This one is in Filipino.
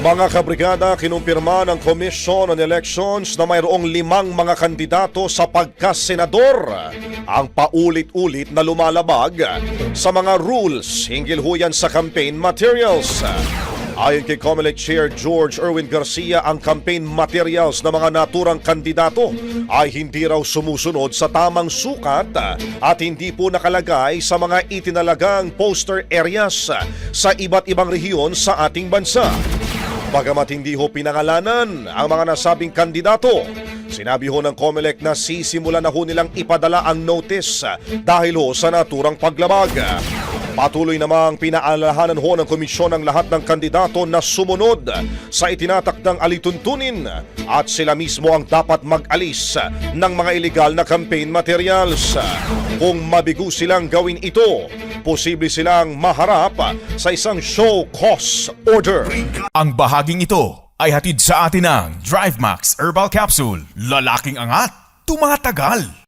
Mga kabrigada, kinumpirma ng Commission on Elections na mayroong 5 mga kandidato sa pagkasenador ang paulit-ulit na lumalabag sa mga rules hinggil huyan sa campaign materials. Ayon kay COMELEC Chair George Erwin Garcia, ang campaign materials ng mga naturang kandidato ay hindi raw sumusunod sa tamang sukat at hindi po nakalagay sa mga itinalagang poster areas sa iba't ibang rehiyon sa ating bansa. Bagamat hindi ho pinangalanan ang mga nasabing kandidato, sinabi ho ng COMELEC na sisimulan na ho nilang ipadala ang notice dahil ho sa naturang paglabag. Patuloy namang pinaalalahanan ho ng komisyon ang lahat ng kandidato na sumunod sa itinatakdang alituntunin at sila mismo ang dapat mag-alis ng mga iligal na campaign materials. Kung mabigo silang gawin ito, posible silang maharap sa isang show cause order. Ang bahaging ito ay hatid sa atin ng DriveMax Herbal Capsule. Lalaking angat, tumatagal.